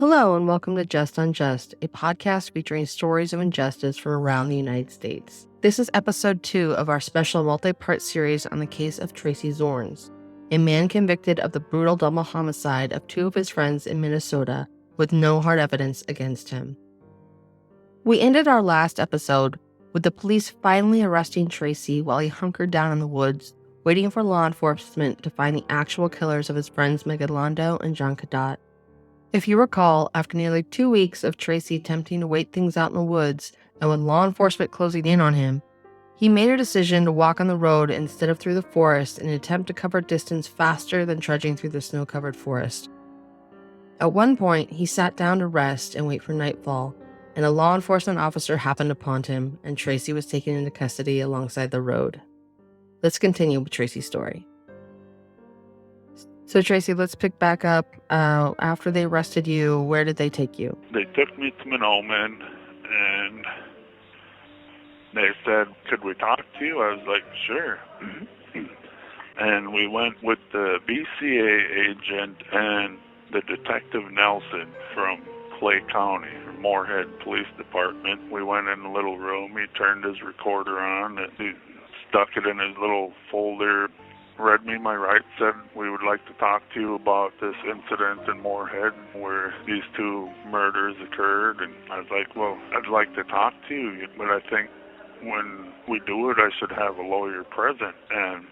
Hello and welcome to Just Unjust, a podcast featuring stories of injustice from around the United States. This is episode 2 of our special multi-part series on the case of Tracy Zornes, a man convicted of the brutal double homicide of 2 of his friends in Minnesota with no hard evidence against him. We ended our last episode with the police finally arresting Tracy while he hunkered down in the woods, waiting for law enforcement to find the actual killers of his friends Megan Londo and John Cadotte. If you recall, after nearly 2 weeks of Tracy attempting to wait things out in the woods and with law enforcement closing in on him, he made a decision to walk on the road instead of through the forest in an attempt to cover distance faster than trudging through the snow-covered forest. At one point, he sat down to rest and wait for nightfall, and a law enforcement officer happened upon him, and Tracy was taken into custody alongside the road. Let's continue with Tracy's story. So, Tracy, let's pick back up. After they arrested you, where did they take you? They took me to Monoman, and they said, could we talk to you? I was like, sure. And we went with the BCA agent and the Detective Nelson from Clay County, from Moorhead Police Department. We went in a little room. He turned his recorder on, and he stuck it in his little folder, read me my rights, said we would like to talk to you about this incident in Moorhead where these 2 murders occurred. And I was like, well, I'd like to talk to you, but I think when we do it, I should have a lawyer present. And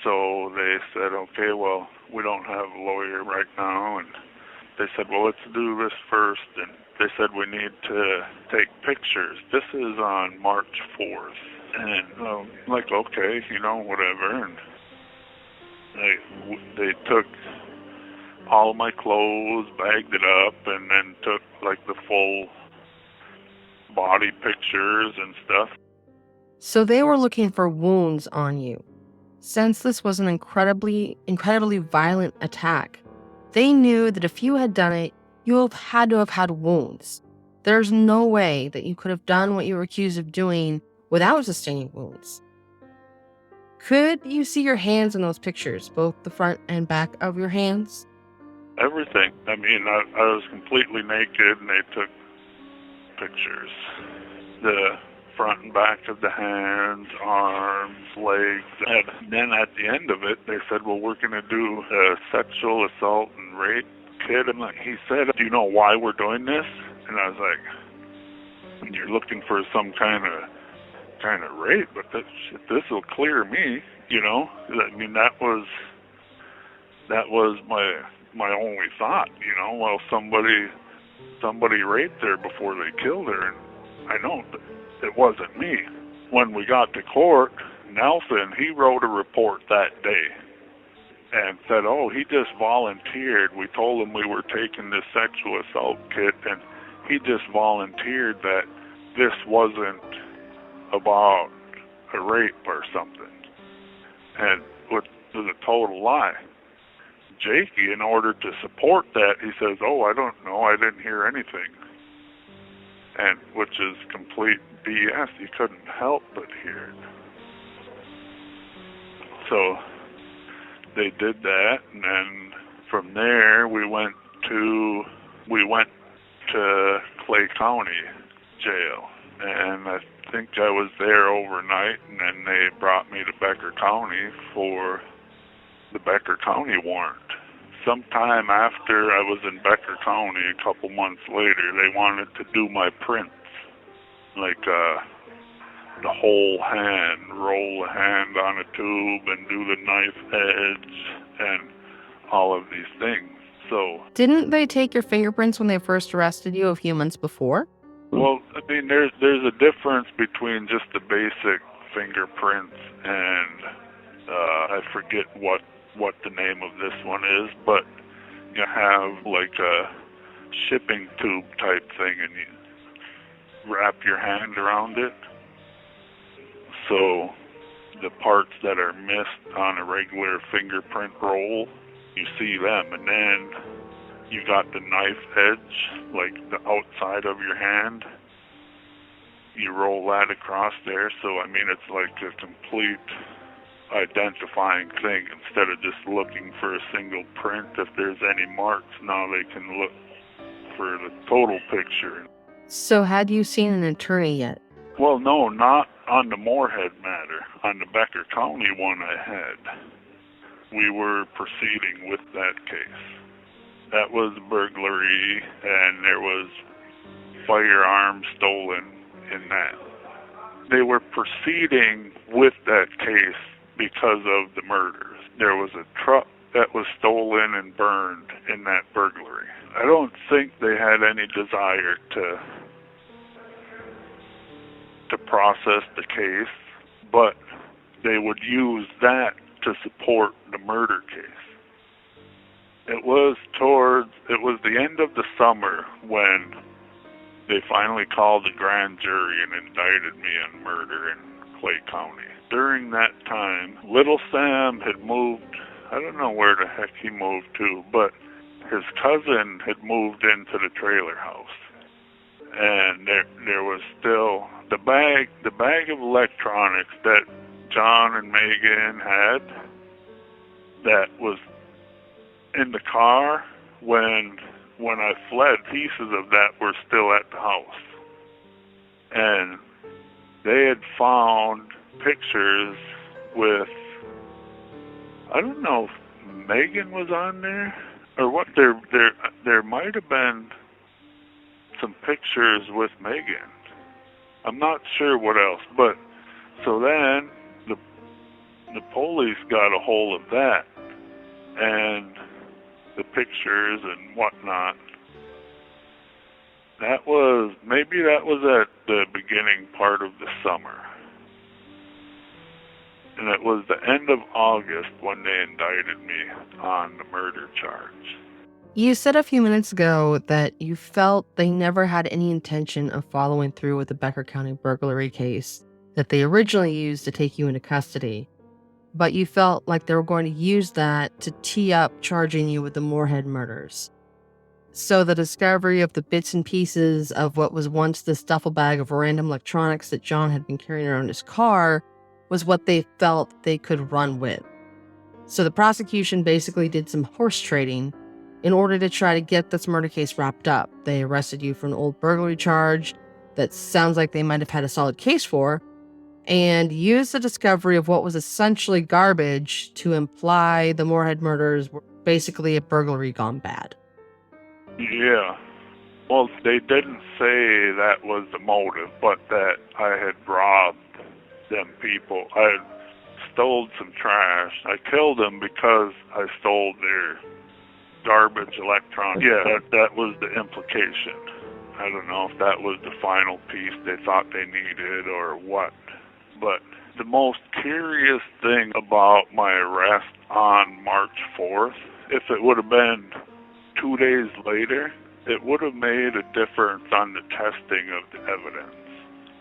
so they said, okay, well, we don't have a lawyer right now. And they said, well, let's do this first. And they said we need to take pictures. This is on March 4th. And like, okay, whatever. And they took all of my clothes, bagged it up, and then took like the full body pictures and stuff. So they were looking for wounds on you. Since this was an incredibly violent attack, they knew that if you had done it, you had to have had wounds. There's no way that you could have done what you were accused of doing without sustaining wounds. Could you see your hands in those pictures, both the front and back of your hands? Everything. I mean, I was completely naked, and they took pictures. The front and back of the hands, arms, legs. And then at the end of it, they said, well, we're going to do a sexual assault and rape kit. And he said, do you know why we're doing this? And I was like, you're looking for some kind of rape, but this will clear me, I mean, that was my only thought, well, somebody raped her before they killed her, and I know it wasn't me. When we got to court, Nelson, he wrote a report that day and said, oh, he just volunteered. We told him we were taking this sexual assault kit, and he just volunteered that this wasn't about a rape or something, and what was a total lie. Jakey, in order to support that, he says, oh, I don't know, I didn't hear anything, and which is complete BS. You couldn't help but hear it. So they did that, and then from there we went to Clay County Jail, and I think I was there overnight, and then they brought me to Becker County for the Becker County warrant. Sometime after I was in Becker County, a couple months later, they wanted to do my prints, like the whole hand, roll the hand on a tube and do the knife edge and all of these things. So didn't they take your fingerprints when they first arrested you a few months before? Well, I mean, there's a difference between just the basic fingerprints and I forget what the name of this one is, but you have like a shipping tube type thing, and you wrap your hand around it. So the parts that are missed on a regular fingerprint roll, you see them, and then you got the knife edge, like the outside of your hand. You roll that across there, so I mean, it's like a complete identifying thing. Instead of just looking for a single print, if there's any marks, now they can look for the total picture. So had you seen an attorney yet? Well, no, not on the Moorhead matter. On the Becker County one I had. We were proceeding with that case. That was burglary, and there was firearms stolen in that. They were proceeding with that case because of the murders. There was a truck that was stolen and burned in that burglary. I don't think they had any desire to process the case, but they would use that to support the murder case. It was the end of the summer when they finally called the grand jury and indicted me on murder in Clay County. During that time, little Sam had moved, I don't know where the heck he moved to, but his cousin had moved into the trailer house. And there was still the bag of electronics that John and Megan had that was in the car when I fled. Pieces of that were still at the house. And they had found pictures with, I don't know if Megan was on there or what. There might have been some pictures with Megan. I'm not sure what else, but so then the police got a hold of that and the pictures and whatnot. That was at the beginning part of the summer. And it was the end of August when they indicted me on the murder charge. You said a few minutes ago that you felt they never had any intention of following through with the Becker County burglary case that they originally used to take you into custody, but you felt like they were going to use that to tee up charging you with the Moorhead murders. So the discovery of the bits and pieces of what was once this duffel bag of random electronics that John had been carrying around his car was what they felt they could run with. So the prosecution basically did some horse trading in order to try to get this murder case wrapped up. They arrested you for an old burglary charge that sounds like they might have had a solid case for, and used the discovery of what was essentially garbage to imply the Moorhead murders were basically a burglary gone bad. Yeah. Well, they didn't say that was the motive, but that I had robbed them people. I had stole some trash. I killed them because I stole their garbage electronics. Yeah, that was the implication. I don't know if that was the final piece they thought they needed or what. But the most curious thing about my arrest on March 4th, if it would have been 2 days later, it would have made a difference on the testing of the evidence.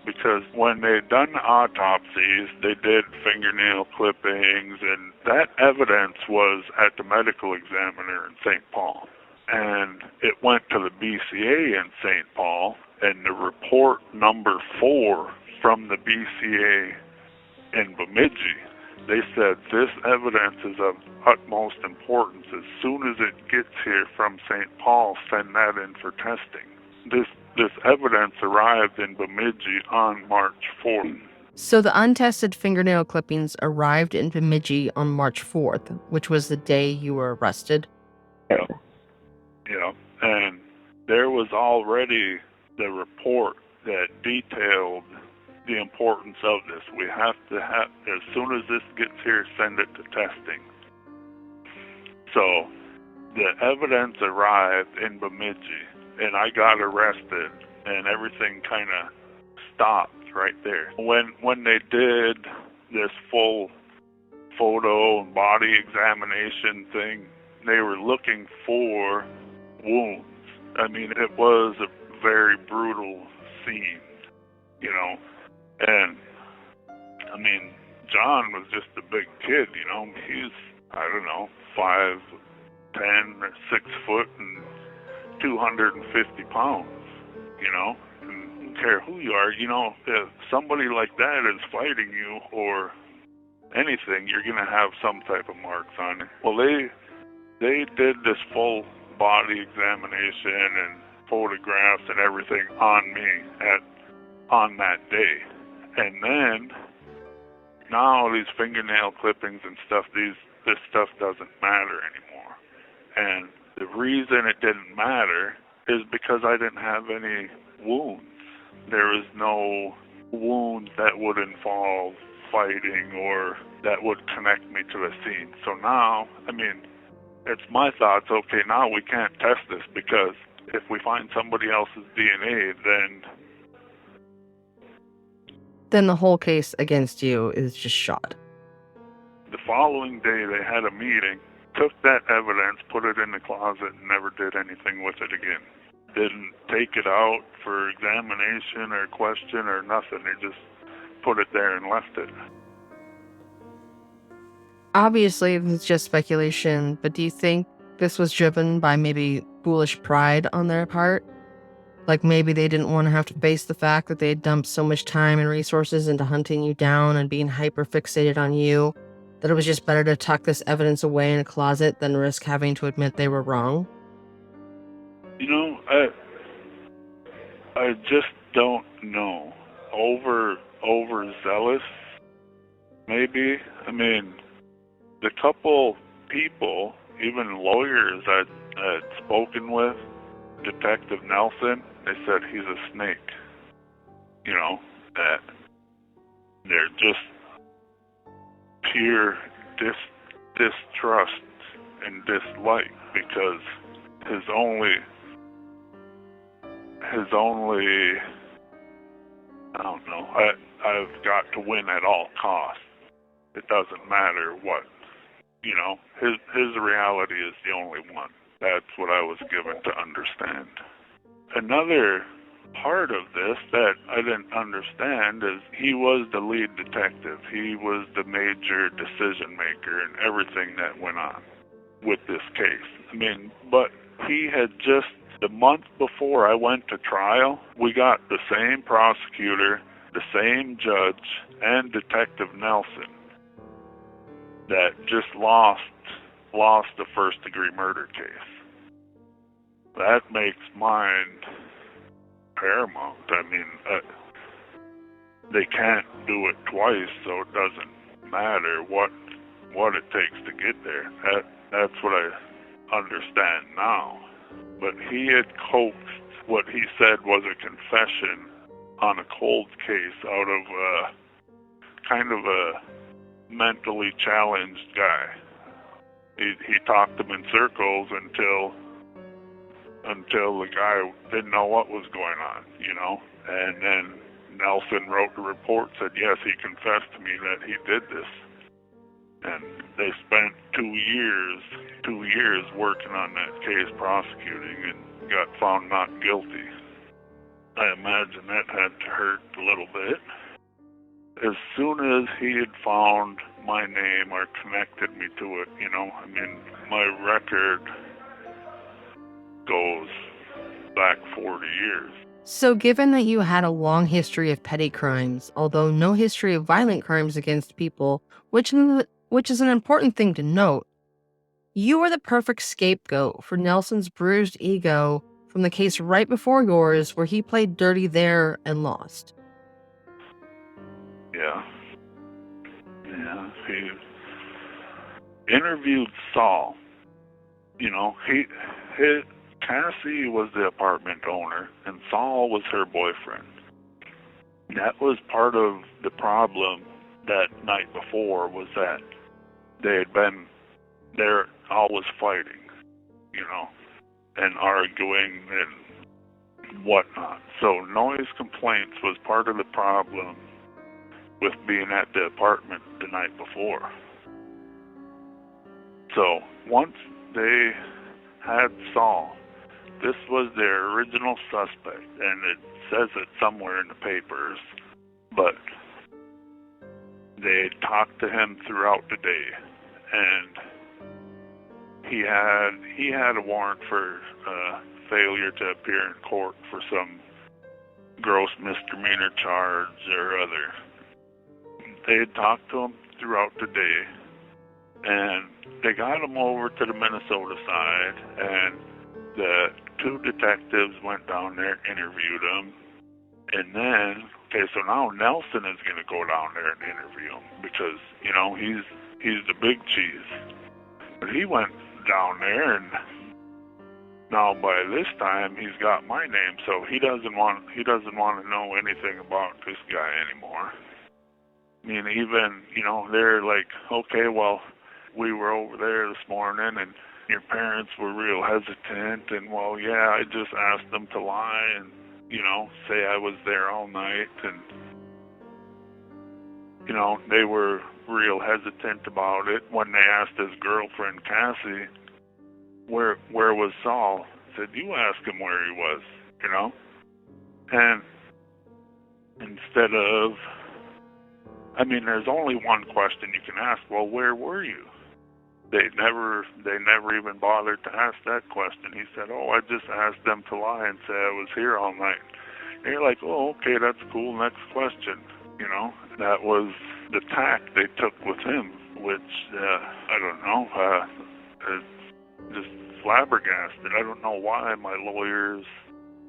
Because when they had done the autopsies, they did fingernail clippings, and that evidence was at the medical examiner in St. Paul. And it went to the BCA in St. Paul, and the report number 4 from the BCA in Bemidji, they said this evidence is of utmost importance. As soon as it gets here from St. Paul, send that in for testing. This evidence arrived in Bemidji on March 4th. So the untested fingernail clippings arrived in Bemidji on March 4th, which was the day you were arrested? Yeah, and there was already the report that detailed the importance of this. We have to have, as soon as this gets here, send it to testing. So the evidence arrived in Bemidji, and I got arrested, and everything kind of stopped right there. When they did this full photo and body examination thing, they were looking for wounds. I mean, it was a very brutal scene, you know. And, I mean, John was just a big kid, you know. He's, I don't know, 5'10", 6 foot, and 250 pounds, you know. And I don't care who you are, you know, if somebody like that is fighting you or anything, you're going to have some type of marks on it. Well, they did this full body examination, and photographs and everything on me on that day. And then now these fingernail clippings and stuff, this stuff doesn't matter anymore. And the reason it didn't matter is because I didn't have any wounds. There is no wounds that would involve fighting or that would connect me to the scene. So now, I mean, it's my thoughts, okay, now we can't test this because if we find somebody else's DNA, then the whole case against you is just shot. The following day they had a meeting, took that evidence, put it in the closet, and never did anything with it again. Didn't take it out for examination or question or nothing. They just put it there and left it. Obviously, this is just speculation, but do you think this was driven by maybe foolish pride on their part? Like maybe they didn't want to have to face the fact that they had dumped so much time and resources into hunting you down and being hyper fixated on you, that it was just better to tuck this evidence away in a closet than risk having to admit they were wrong? You know, I just don't know. Overzealous, maybe. I mean, the couple people, even lawyers I'd spoken with, Detective Nelson, they said he's a snake. You know, that they're just pure distrust and dislike because his only I don't know, I've got to win at all costs. It doesn't matter what, you know, his reality is the only one. That's what I was given to understand. Another part of this that I didn't understand is he was the lead detective. He was the major decision maker in everything that went on with this case. I mean, but he had just, the month before I went to trial, we got the same prosecutor, the same judge, and Detective Nelson that just lost the first-degree murder case. That makes mine paramount. I mean, they can't do it twice, so it doesn't matter what it takes to get there. That's what I understand now. But he had coaxed what he said was a confession on a cold case out of kind of a mentally challenged guy. He talked him in circles until the guy didn't know what was going on, you know. And then Nelson wrote a report, said, yes, he confessed to me that he did this. And they spent 2 years working on that case, prosecuting, and got found not guilty. I imagine that had to hurt a little bit. As soon as he had found my name or connected me to it, you know, I mean, my record goes back 40 years. So given that you had a long history of petty crimes, although no history of violent crimes against people, which is an important thing to note, you were the perfect scapegoat for Nelson's bruised ego from the case right before yours where he played dirty there and lost. Yeah. He interviewed Saul. You know, Cassie was the apartment owner, and Saul was her boyfriend. That was part of the problem that night before, was that they had been there always fighting, you know, and arguing and whatnot. So noise complaints was part of the problem with being at the apartment the night before. So once they had Saul, this was their original suspect, and it says it somewhere in the papers, but they talked to him throughout the day, and he had a warrant for failure to appear in court for some gross misdemeanor charge or other. They had talked to him throughout the day, and they got him over to the Minnesota side, and the 2 detectives went down there, interviewed him, and then, okay, so now Nelson is going to go down there and interview him because, you know, he's the big cheese. But he went down there, and now by this time he's got my name, so he doesn't want to know anything about this guy anymore. I mean, even, you know, they're like, okay, well, we were over there this morning, and your parents were real hesitant, and, well, yeah, I just asked them to lie and, you know, say I was there all night, and, you know, they were real hesitant about it. When they asked his girlfriend, Cassie, where was Saul, said, you ask him where he was, you know? And instead of, I mean, there's only one question you can ask, well, where were you? They never even bothered to ask that question. He said, oh, I just asked them to lie and say I was here all night. And you're like, oh, okay, that's cool, next question, you know? That was the tack they took with him, which, I don't know, just flabbergasted. I don't know why my lawyers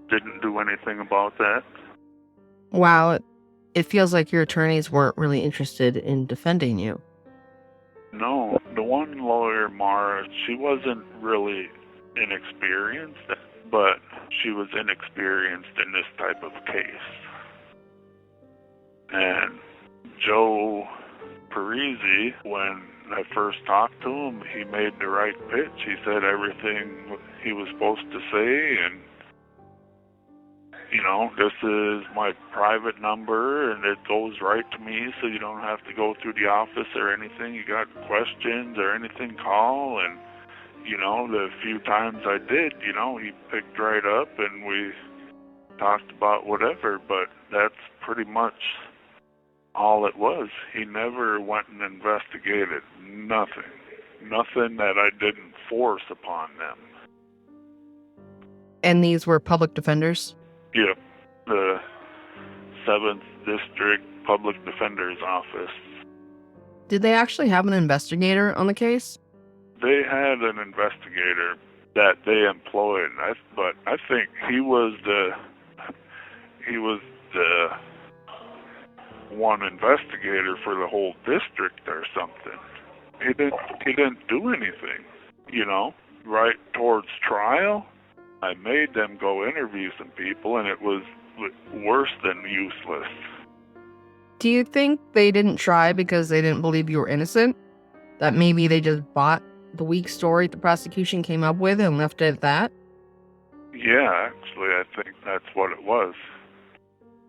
didn't do anything about that. Wow, it feels like your attorneys weren't really interested in defending you. No, the one lawyer, Mara, she wasn't really inexperienced, but she was inexperienced in this type of case. And Joe Parisi, when I first talked to him, he made the right pitch. He said everything he was supposed to say, and, you know, this is my private number, and it goes right to me, so you don't have to go through the office or anything. You got questions or anything, call. And, you know, the few times I did, you know, he picked right up, and we talked about whatever, but that's pretty much all it was. He never went and investigated. Nothing that I didn't force upon them. And these were public defenders? Yep, the 7th District Public Defender's Office. Did they actually have an investigator on the case? They had an investigator that they employed, but I think he was the one investigator for the whole district or something. He didn't do anything, you know. Right towards trial, I made them go interview some people, and it was worse than useless. Do you think they didn't try because they didn't believe you were innocent? That maybe they just bought the weak story the prosecution came up with and left it at that? Yeah, actually, I think that's what it was.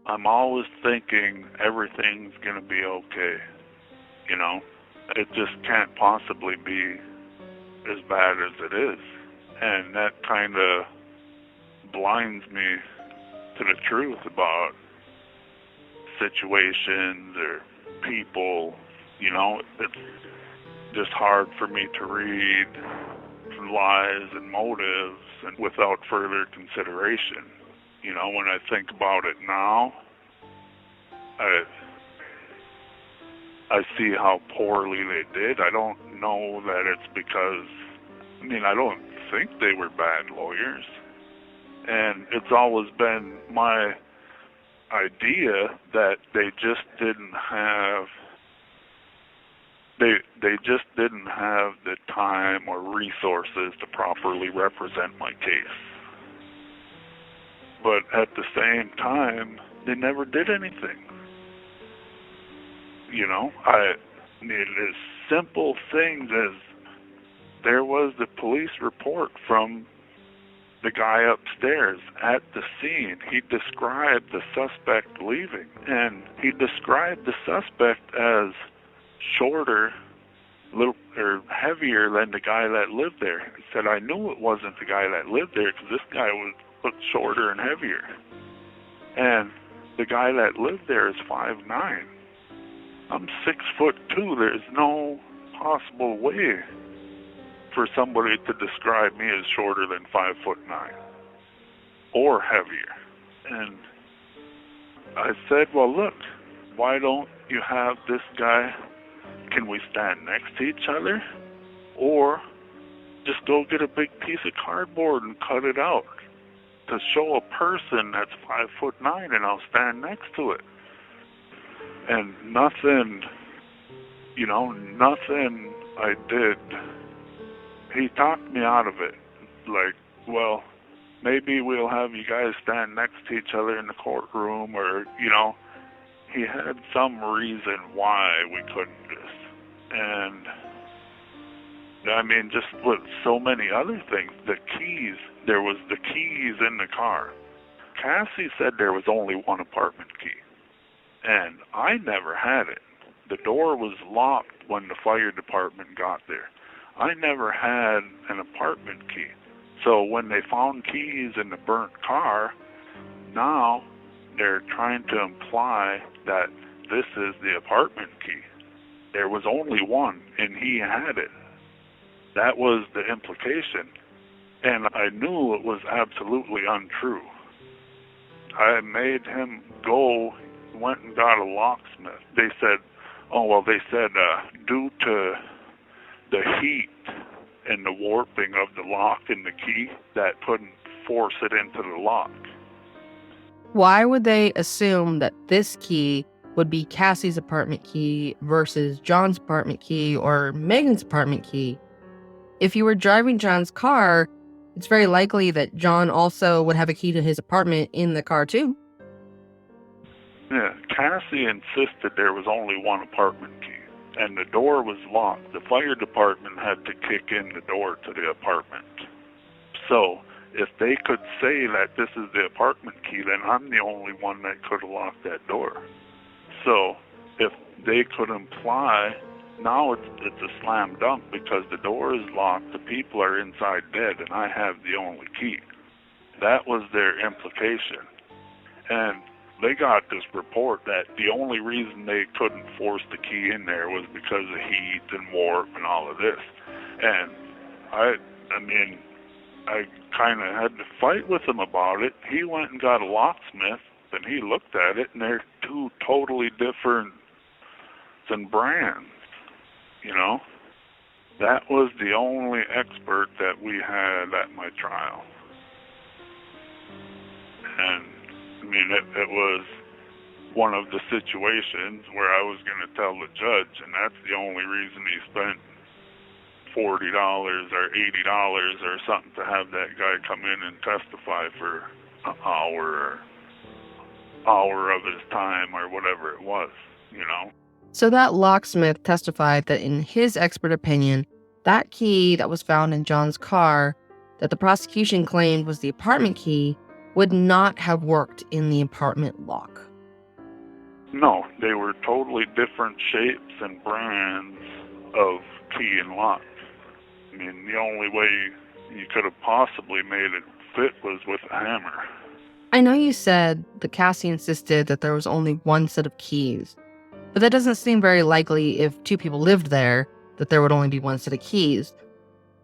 I'm always thinking everything's going to be okay, you know? It just can't possibly be as bad as it is. And that kind of blinds me to the truth about situations or people, you know? It's just hard for me to read lies and motives and without further consideration. You know, when I think about it now, I see how poorly they did. I don't know that it's because, I mean, I don't think they were bad lawyers. And it's always been my idea that they just didn't have the time or resources to properly represent my case. But at the same time, they never did anything. You know, I mean, as simple things as there was the police report from the guy upstairs at the scene. He described the suspect leaving, and he described the suspect as shorter, little or heavier than the guy that lived there. He said, I knew it wasn't the guy that lived there because this guy looked shorter and heavier. And the guy that lived there is 5'9". I'm 6'2". There's no possible way for somebody to describe me as shorter than 5'9" or heavier. And I said, well, look, why don't you have this guy, can we stand next to each other? Or just go get a big piece of cardboard and cut it out. to show a person that's 5'9" and I'll stand next to it. And nothing I did, he talked me out of it. Like, well, maybe we'll have you guys stand next to each other in the courtroom, or, he had some reason why we couldn't do this. And, I mean, just with so many other things, there was the keys in the car. Cassie said there was only one apartment key, and I never had it. The door was locked when the fire department got there. I never had an apartment key. So when they found keys in the burnt car, now they're trying to imply that this is the apartment key. There was only one, and he had it. That was the implication. And I knew it was absolutely untrue. I made him go, went and got a locksmith. They said, due to the heat and the warping of the lock and the key, that couldn't force it into the lock. Why would they assume that this key would be Cassie's apartment key versus John's apartment key or Megan's apartment key? If you were driving John's car, it's very likely that John also would have a key to his apartment in the car too. Yeah, Cassie insisted there was only one apartment key, and the door was locked. The fire department had to kick in the door to the apartment. So, if they could say that this is the apartment key, then I'm the only one that could have locked that door. So, if they could imply, now it's a slam dunk because the door is locked, the people are inside dead, and I have the only key. That was their implication. And they got this report that the only reason they couldn't force the key in there was because of heat and warp and all of this. And I kind of had to fight with him about it. He went and got a locksmith, and he looked at it, and they're two totally different brands, That was the only expert that we had at my trial. And it was one of the situations where I was going to tell the judge, and that's the only reason he spent $40 or $80 or something to have that guy come in and testify for an hour of his time or whatever it was, So that locksmith testified that in his expert opinion, that key that was found in John's car that the prosecution claimed was the apartment key would not have worked in the apartment lock. No, they were totally different shapes and brands of key and lock. The only way you could have possibly made it fit was with a hammer. I know you said that Cassie insisted that there was only one set of keys, but that doesn't seem very likely if two people lived there, that there would only be one set of keys.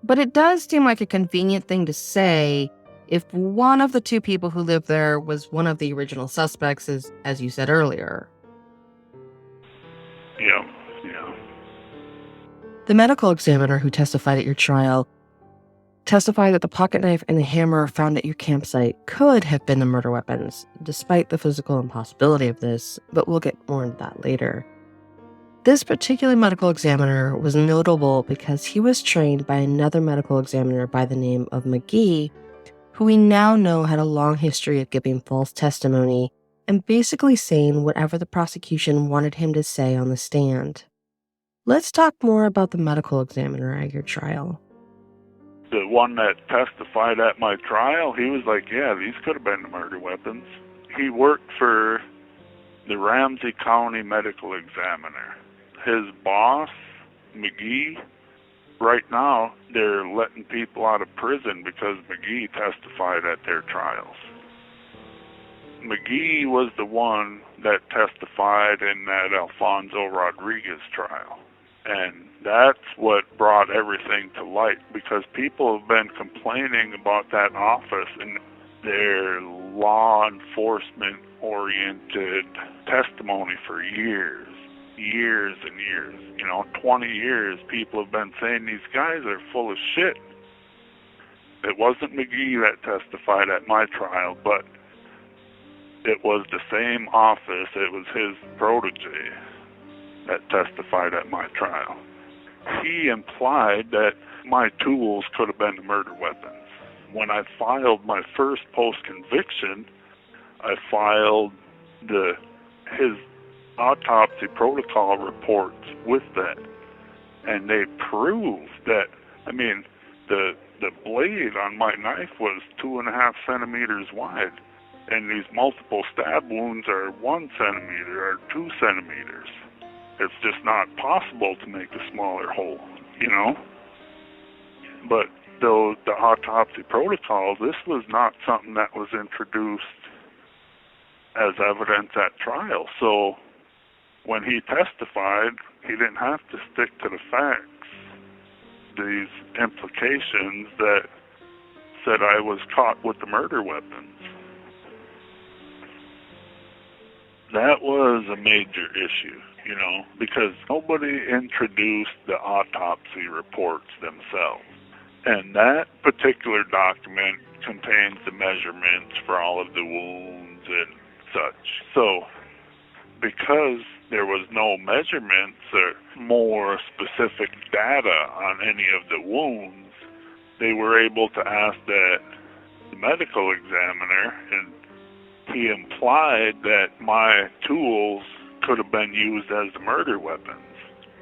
But it does seem like a convenient thing to say if one of the two people who lived there was one of the original suspects, as you said earlier. Yeah. The medical examiner who testified at your trial testified that the pocket knife and the hammer found at your campsite could have been the murder weapons, despite the physical impossibility of this, but we'll get more into that later. This particular medical examiner was notable because he was trained by another medical examiner by the name of McGee, who we now know had a long history of giving false testimony and basically saying whatever the prosecution wanted him to say on the stand. Let's talk more about the medical examiner at your trial. The one that testified at my trial, he was like, yeah, these could have been the murder weapons. He worked for the Ramsey County Medical Examiner. His boss, McGee, right now they're letting people out of prison because McGee testified at their trials. McGee was the one that testified in that Alfonso Rodriguez trial. And that's what brought everything to light, because people have been complaining about that office and their law enforcement oriented testimony for years and years. 20 years people have been saying these guys are full of shit. It wasn't McGee that testified at my trial, but it was the same office. It was his protege that testified at my trial. He implied that my tools could have been the murder weapons. When I filed my first post-conviction, I filed his autopsy protocol reports with that, and they proved that, the blade on my knife was 2.5 centimeters wide, and these multiple stab wounds are 1 centimeter or 2 centimeters. It's just not possible to make a smaller hole, But though the autopsy protocol, this was not something that was introduced as evidence at trial. So when he testified, he didn't have to stick to the facts, these implications that said I was caught with the murder weapons. That was a major issue, because nobody introduced the autopsy reports themselves. And that particular document contains the measurements for all of the wounds and such. So, because there was no measurements or more specific data on any of the wounds, they were able to ask the medical examiner, and he implied that my tools could have been used as the murder weapons,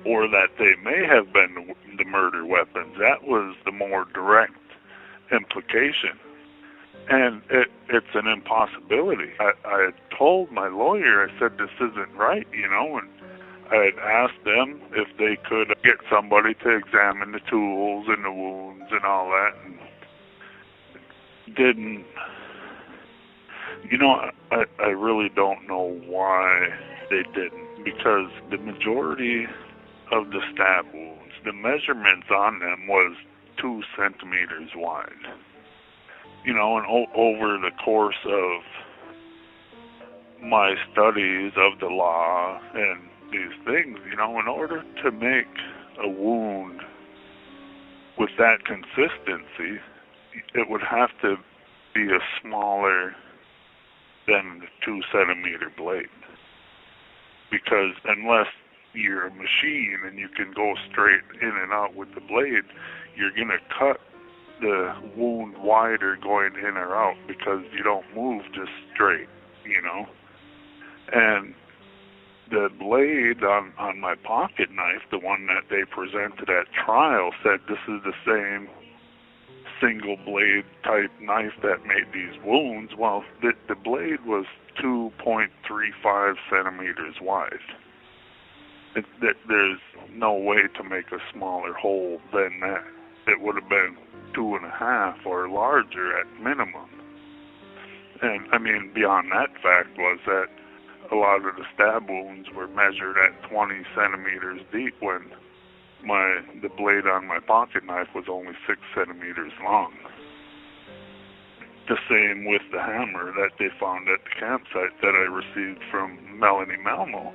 or that they may have been the murder weapons. That was the more direct implication. And it's an impossibility. I had told my lawyer, I said, this isn't right, and I had asked them if they could get somebody to examine the tools and the wounds and all that, and didn't. I really don't know why they didn't, because the majority of the stab wounds, the measurements on them was 2 centimeters wide. And over the course of my studies of the law and these things, in order to make a wound with that consistency, it would have to be a smaller than the 2 centimeter blade. Because unless you're a machine and you can go straight in and out with the blade, you're going to cut the wound wider going in or out, because you don't move just straight, And the blade on my pocket knife, the one that they presented at trial, said this is the same single blade type knife that made these wounds. Well, the blade was 2.35 centimeters wide. There's no way to make a smaller hole than that. It would have been 2.5 or larger at minimum. And beyond that fact was that a lot of the stab wounds were measured at 20 centimeters deep when the blade on my pocket knife was only 6 centimeters long. The same with the hammer that they found at the campsite that I received from Melanie Malmo.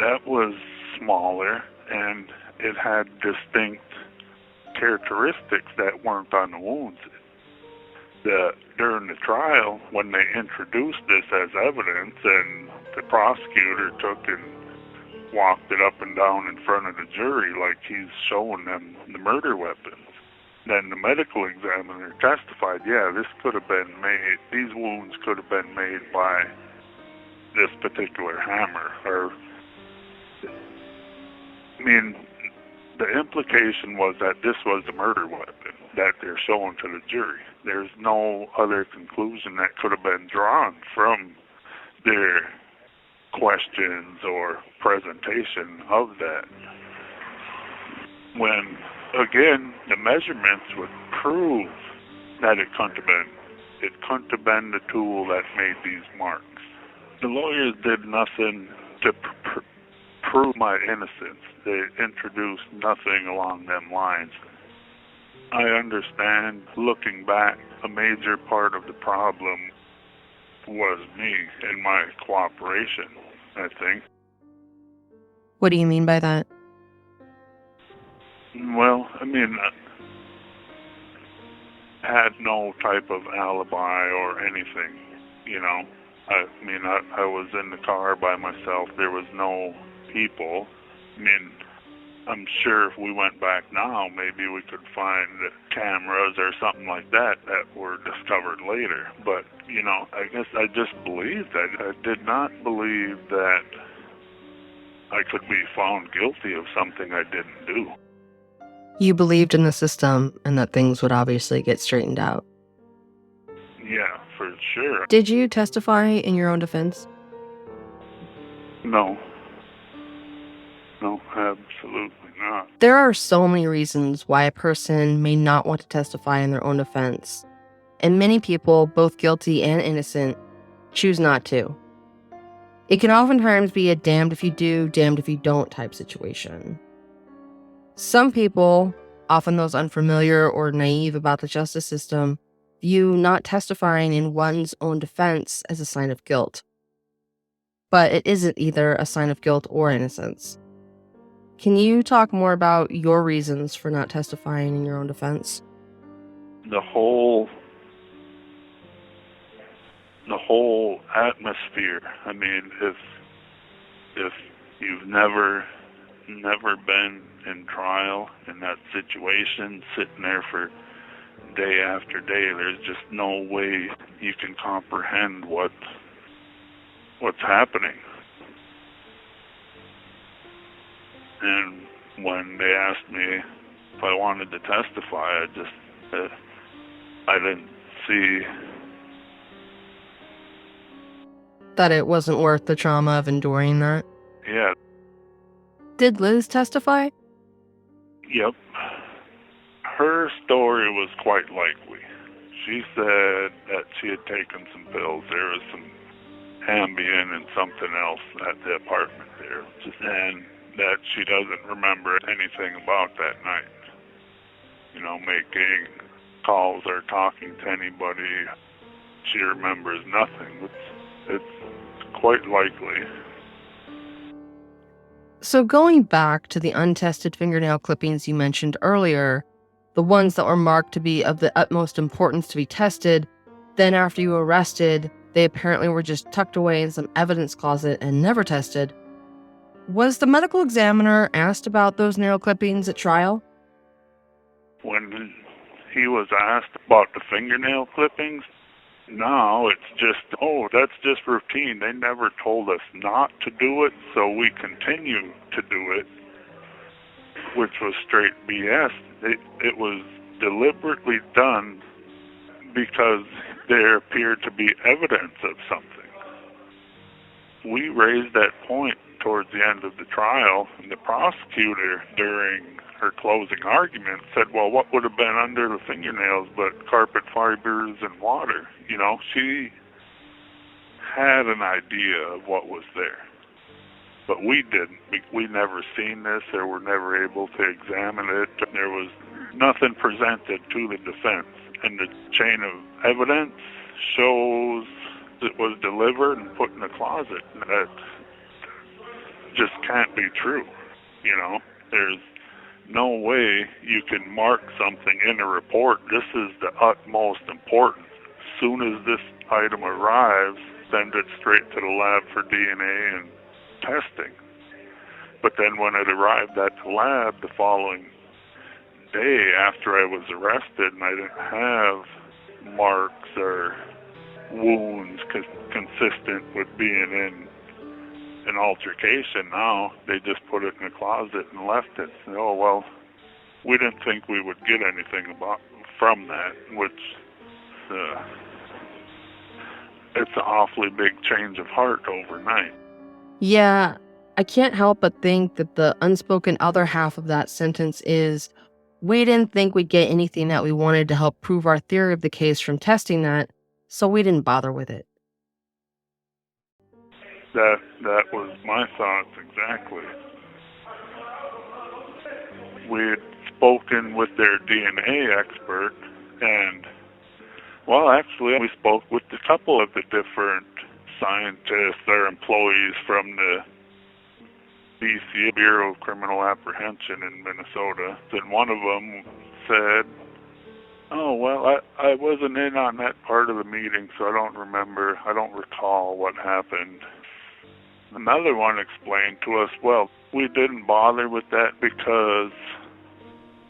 That was smaller, and it had distinct characteristics that weren't on the wounds. During the trial, when they introduced this as evidence, and the prosecutor took and walked it up and down in front of the jury like he's showing them the murder weapons, then the medical examiner testified, this could have been made, these wounds could have been made by this particular hammer. The implication was that this was the murder weapon that they're showing to the jury. There's no other conclusion that could have been drawn from their questions or presentation of that. When, again, the measurements would prove that it couldn't have been the tool that made these marks. The lawyers did nothing to prove my innocence. They introduced nothing along them lines. I understand, looking back, a major part of the problem was me and my cooperation, I think. What do you mean by that? Well, had no type of alibi or anything, you know. I mean, I was in the car by myself. There was no people. I mean, I'm sure if we went back now, maybe we could find cameras or something like that that were discovered later. But, you know, I guess I just believed that. I did not believe that I could be found guilty of something I didn't do. You believed in the system and that things would obviously get straightened out. Yeah, for sure. Did you testify in your own defense? No. No, absolutely not. There are so many reasons why a person may not want to testify in their own defense, and many people, both guilty and innocent, choose not to. It can oftentimes be a damned if you do, damned if you don't type situation. Some people, often those unfamiliar or naive about the justice system, view not testifying in one's own defense as a sign of guilt. But it isn't either a sign of guilt or innocence. Can you talk more about your reasons for not testifying in your own defense? The whole atmosphere. I mean, if you've never been in trial in that situation, sitting there for day after day, there's just no way you can comprehend what's happening. And when they asked me if I wanted to testify, I didn't see That it wasn't worth the trauma of enduring that? Yeah. Did Liz testify? Yep. Her story was quite likely. She said that she had taken some pills. There was some Ambien and something else at the apartment there, and that she doesn't remember anything about that night. You know, making calls or talking to anybody. She remembers nothing. It's quite likely. So going back to the untested fingernail clippings you mentioned earlier, the ones that were marked to be of the utmost importance to be tested, then after you were arrested, they apparently were just tucked away in some evidence closet and never tested. Was the medical examiner asked about those nail clippings at trial? When he was asked about the fingernail clippings, now it's just, oh, that's just routine. They never told us not to do it, so we continue to do it, which was straight BS. It was deliberately done because there appeared to be evidence of something. We raised that point towards the end of the trial, and the prosecutor, during her closing argument, said, well, what would have been under the fingernails but carpet fibers and water? You know, she had an idea of what was there. But we didn't. We never seen this, or were never able to examine it. There was nothing presented to the defense. And the chain of evidence shows it was delivered and put in a closet. That just can't be true. You know, there's no way you can mark something in a report. This is the utmost importance. As soon as this item arrives, send it straight to the lab for DNA and testing. But then when it arrived at the lab the following day after I was arrested, and I didn't have marks or wounds consistent with being in an altercation, now they just put it in a closet and left it. So, oh, well, we didn't think we would get anything from that, which it's an awfully big change of heart overnight. Yeah, I can't help but think that the unspoken other half of that sentence is, we didn't think we'd get anything that we wanted to help prove our theory of the case from testing that, so we didn't bother with it. That was my thoughts exactly. We had spoken with their DNA expert, and, well, actually, we spoke with a couple of the different scientists or employees from the BC Bureau of Criminal Apprehension in Minnesota. And one of them said, Oh, well, I wasn't in on that part of the meeting, so I don't recall what happened. Another one explained to us, well, we didn't bother with that because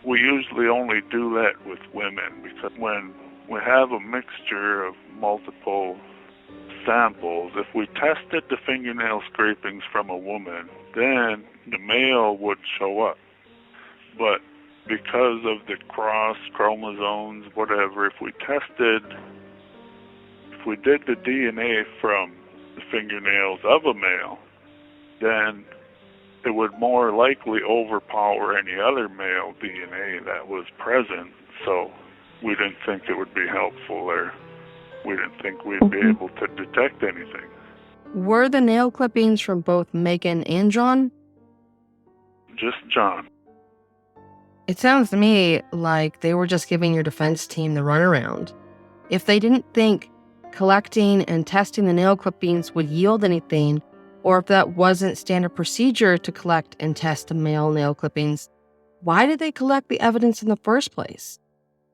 we usually only do that with women, because when we have a mixture of multiple samples, if we tested the fingernail scrapings from a woman, then the male would show up. But because of the cross chromosomes, whatever, if we did the DNA from the fingernails of a male, then it would more likely overpower any other male DNA that was present. So we didn't think it would be helpful there. We didn't think we'd be able to detect anything. Were the nail clippings from both Megan and John? Just John. It sounds to me like they were just giving your defense team the runaround. If they didn't think collecting and testing the nail clippings would yield anything, or if that wasn't standard procedure to collect and test the male nail clippings, why did they collect the evidence in the first place?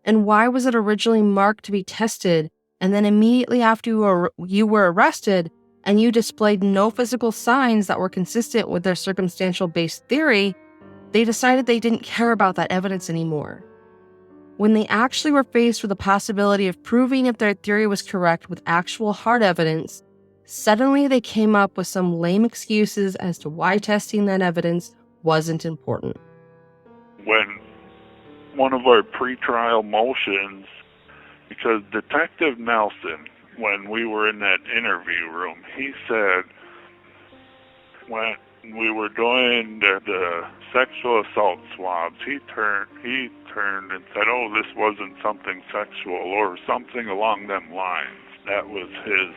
And why was it originally marked to be tested, and then immediately after you were arrested and you displayed no physical signs that were consistent with their circumstantial-based theory, they decided they didn't care about that evidence anymore? When they actually were faced with the possibility of proving if their theory was correct with actual hard evidence, suddenly they came up with some lame excuses as to why testing that evidence wasn't important. When one of our pretrial motions, because Detective Nelson, when we were in that interview room, he said when we were doing the sexual assault swabs, he turned and said, "Oh, this wasn't something sexual," or something along them lines. That was his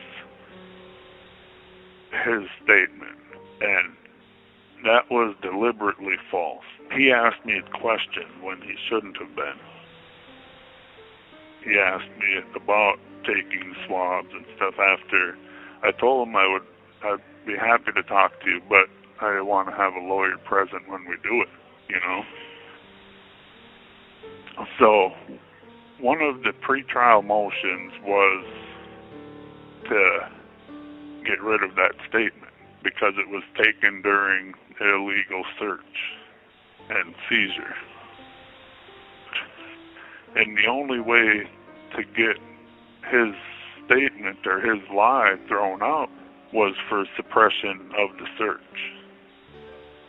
statement, and that was deliberately false. He asked me a question when he shouldn't have been. He asked me about taking swabs and stuff after I told him I'd be happy to talk to you, but I want to have a lawyer present when we do it, you know. So one of the pretrial motions was to get rid of that statement because it was taken during illegal search and seizure. And the only way to get his statement or his lie thrown out was for suppression of the search.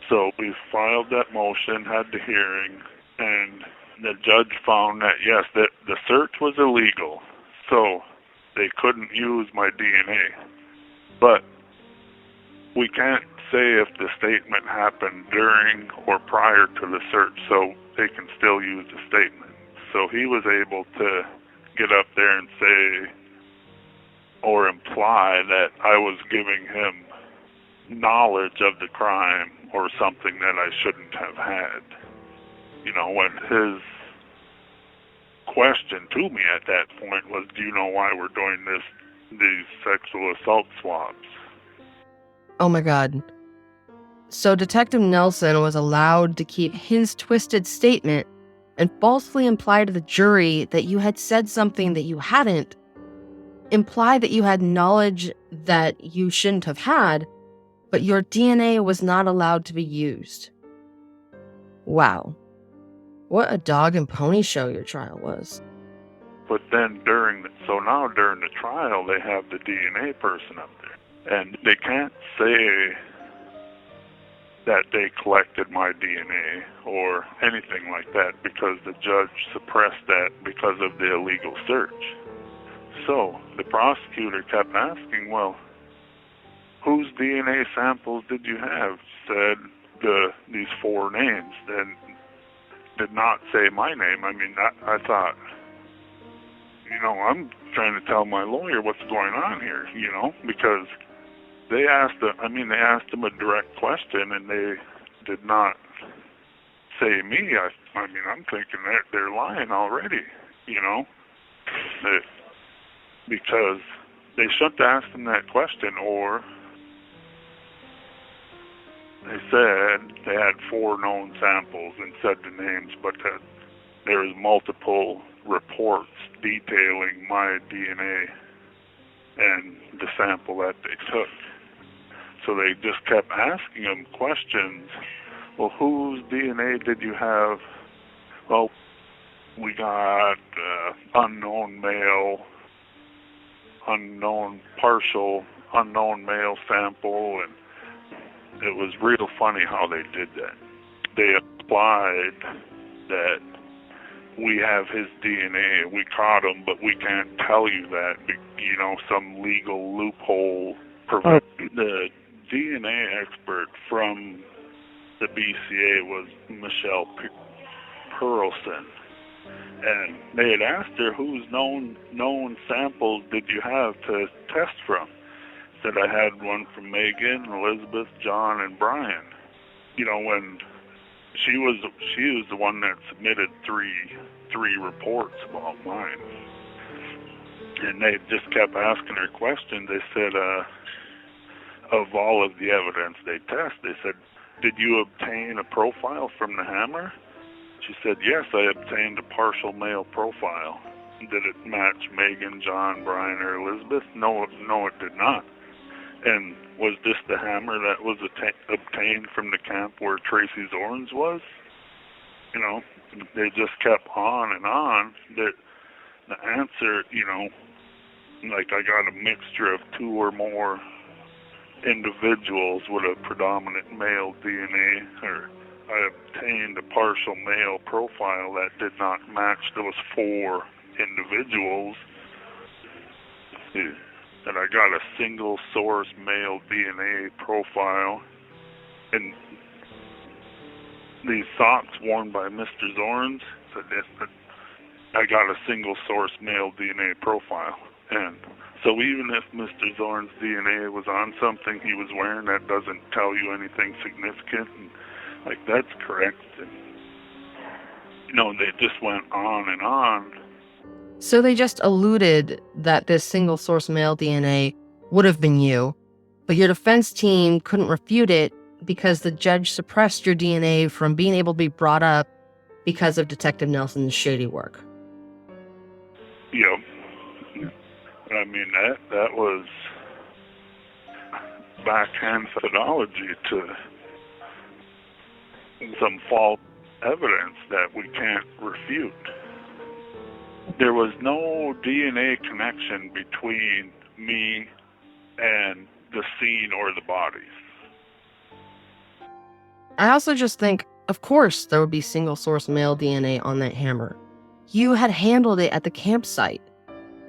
So we filed that motion, had the hearing, and the judge found that, yes, that the search was illegal, so they couldn't use my DNA. But we can't say if the statement happened during or prior to the search, so they can still use the statement. So he was able to get up there and say or imply that I was giving him knowledge of the crime or something that I shouldn't have had. You know, when his question to me at that point was, do you know why we're doing these sexual assault swabs? Oh my God. So Detective Nelson was allowed to keep his twisted statement and falsely imply to the jury that you had said something that you hadn't, imply that you had knowledge that you shouldn't have had, but your DNA was not allowed to be used. Wow. What a dog and pony show your trial was. But then during the trial, they have the DNA person up there. And they can't say that they collected my DNA or anything like that because the judge suppressed that because of the illegal search. So the prosecutor kept asking, well, whose DNA samples did you have? Said these 4 names, and did not say my name. I mean, I thought, you know, I'm trying to tell my lawyer what's going on here, you know, because they asked him a direct question, and they did not say me. I mean, I'm thinking they're lying already, you know, because they shouldn't ask them that question, or they said they had 4 known samples and said the names, but that there was multiple reports detailing my DNA and the sample that they took. So they just kept asking him questions. Well, whose DNA did you have? Well, we got unknown male, unknown male sample, and it was real funny how they did that. They applied that we have his DNA, we caught him, but we can't tell you that, some legal loophole prevent. The DNA expert from the BCA was Michelle Perlson, and they had asked her, whose known samples did you have to test from? Said, I had one from Megan, Elizabeth, John, and Brian. When she was the one that submitted three reports about mine, and they just kept asking her questions. They said, of all of the evidence they test, they said, did you obtain a profile from the hammer? She said, yes, I obtained a partial male profile. Did it match Megan, John, Brian, or Elizabeth? No, it did not. And was this the hammer that was obtained from the camp where Tracy Zornes was? They just kept on and on. The answer, like I got a mixture of two or more individuals with a predominant male DNA, or I obtained a partial male profile that did not match those four individuals, and I got a single source male DNA profile, and these socks worn by Mr. Zornes, I got a single source male DNA profile. And so even if Mr. Zornes' DNA was on something he was wearing, that doesn't tell you anything significant. And, that's correct. And, they just went on and on. So they just alluded that this single source male DNA would have been you, but your defense team couldn't refute it because the judge suppressed your DNA from being able to be brought up because of Detective Nelson's shady work. Yep. I mean, that was backhand methodology to some false evidence that we can't refute. There was no DNA connection between me and the scene or the bodies. I also just think, of course, there would be single source male DNA on that hammer. You had handled it at the campsite.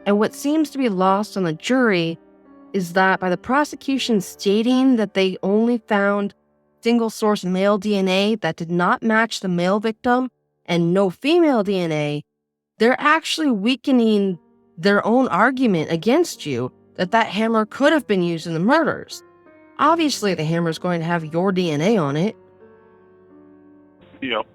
And what seems to be lost on the jury is that by the prosecution stating that they only found single source male DNA that did not match the male victim and no female DNA, they're actually weakening their own argument against you that hammer could have been used in the murders. Obviously, the hammer is going to have your DNA on it. Yep.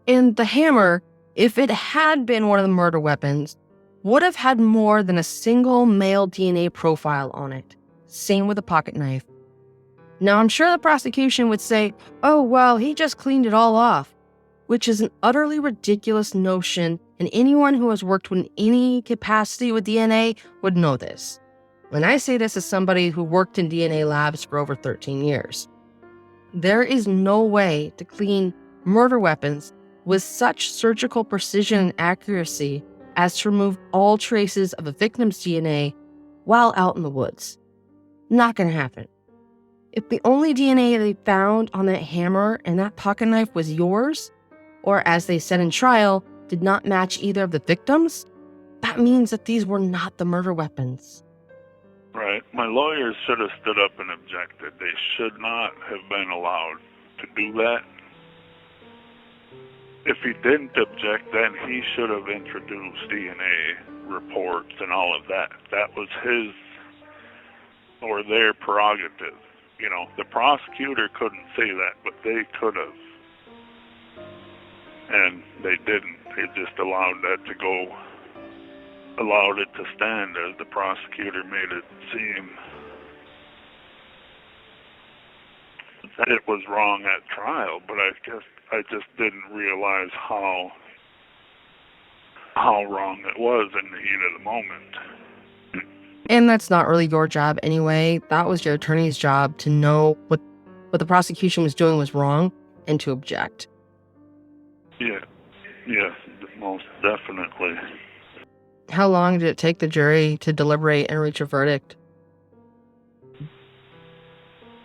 And the hammer, if it had been one of the murder weapons, would have had more than a single male DNA profile on it. Same with the pocket knife. Now, I'm sure the prosecution would say, oh, well, he just cleaned it all off, which is an utterly ridiculous notion, and anyone who has worked in any capacity with DNA would know this. When I say this as somebody who worked in DNA labs for over 13 years, there is no way to clean murder weapons with such surgical precision and accuracy as to remove all traces of a victim's DNA while out in the woods. Not going to happen. If the only DNA they found on that hammer and that pocket knife was yours, or as they said in trial, did not match either of the victims, that means that these were not the murder weapons. Right. My lawyers should have stood up and objected. They should not have been allowed to do that. If he didn't object, then he should have introduced DNA reports and all of that. That was his or their prerogative. The prosecutor couldn't say that, but they could have. And they didn't. They just allowed that to go, allowed it to stand as the prosecutor made it seem. It was wrong at trial, but I guess I just didn't realize how how wrong it was in the heat of the moment. And that's not really your job anyway. That was your attorney's job to know what the prosecution was doing was wrong and to object. Yeah, yes, most definitely. How long did it take the jury to deliberate and reach a verdict?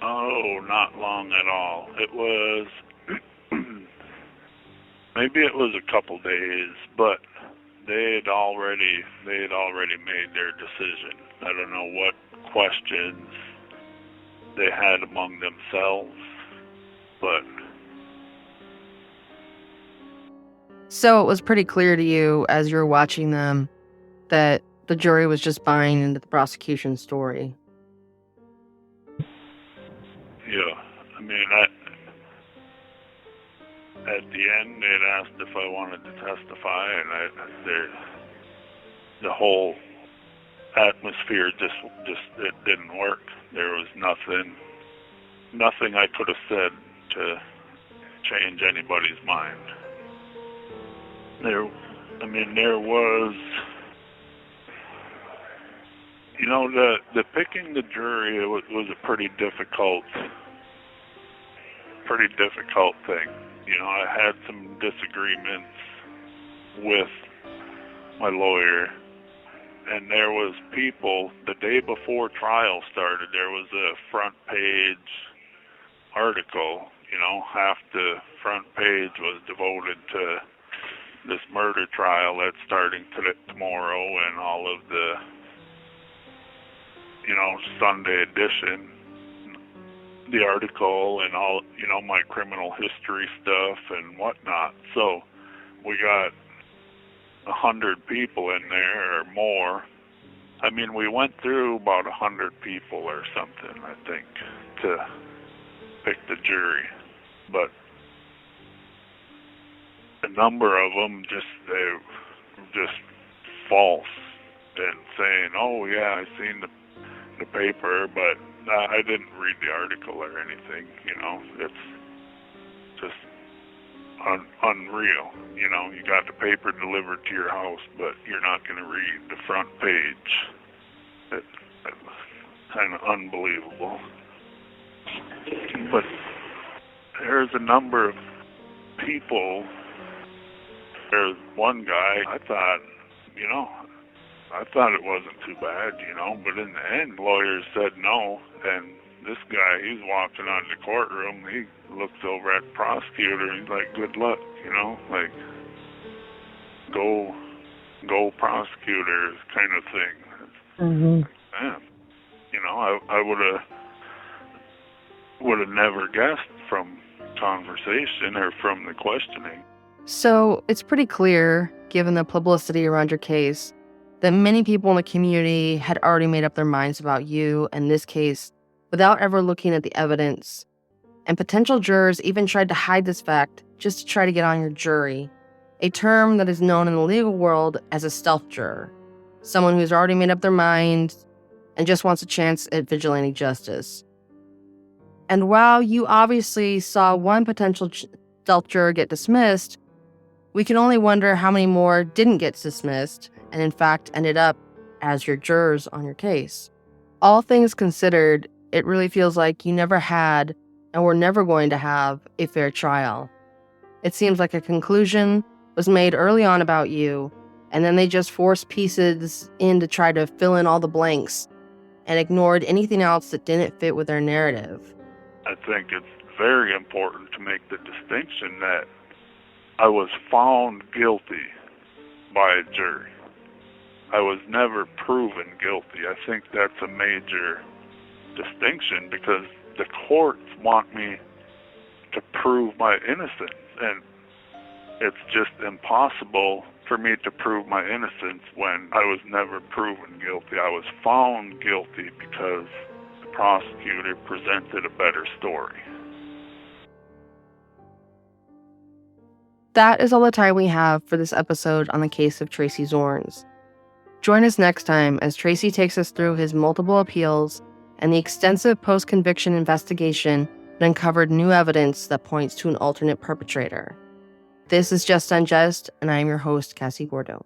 Oh, not long at all. It was, maybe it was a couple days, but they had already made their decision. I don't know what questions they had among themselves, but... So it was pretty clear to you as you were watching them that the jury was just buying into the prosecution's story. Yeah, I mean, at the end, they'd asked if I wanted to testify, and the whole atmosphere just it didn't work. There was nothing I could have said to change anybody's mind. There was, the picking the jury was a pretty difficult thing. I had some disagreements with my lawyer, and there was people, the day before trial started, there was a front page article, half the front page was devoted to this murder trial that's starting tomorrow, and all of the, Sunday edition, the article, and all, my criminal history stuff and whatnot. So we got 100 people in there or more. I mean, we went through about 100 people or something, I think, to pick the jury. But a number of them they were just false and saying, "Oh yeah, I seen the paper, but I didn't read the article or anything." It's just unreal. You got the paper delivered to your house, but you're not going to read the front page. It's kind of unbelievable. But there's a number of people. There's one guy, I thought it wasn't too bad, but in the end, lawyers said no, and this guy, he's walking out of the courtroom, he looks over at the prosecutor, and he's like, "Good luck," like, go prosecutors kind of thing. Mm-hmm. Man, I would have never guessed from conversation or from the questioning. So it's pretty clear, given the publicity around your case, that many people in the community had already made up their minds about you and this case without ever looking at the evidence. And potential jurors even tried to hide this fact just to try to get on your jury, a term that is known in the legal world as a stealth juror, someone who's already made up their mind and just wants a chance at vigilante justice. And while you obviously saw one potential stealth juror get dismissed, we can only wonder how many more didn't get dismissed and in fact ended up as your jurors on your case. All things considered, it really feels like you never had and were never going to have a fair trial. It seems like a conclusion was made early on about you, and then they just forced pieces in to try to fill in all the blanks and ignored anything else that didn't fit with their narrative. I think it's very important to make the distinction that I was found guilty by a jury. I was never proven guilty. I think that's a major distinction because the courts want me to prove my innocence, and it's just impossible for me to prove my innocence when I was never proven guilty. I was found guilty because the prosecutor presented a better story. That is all the time we have for this episode on the case of Tracy Zornes. Join us next time as Tracy takes us through his multiple appeals and the extensive post-conviction investigation that uncovered new evidence that points to an alternate perpetrator. This is Just Unjust, and I am your host, Cassie Gordo.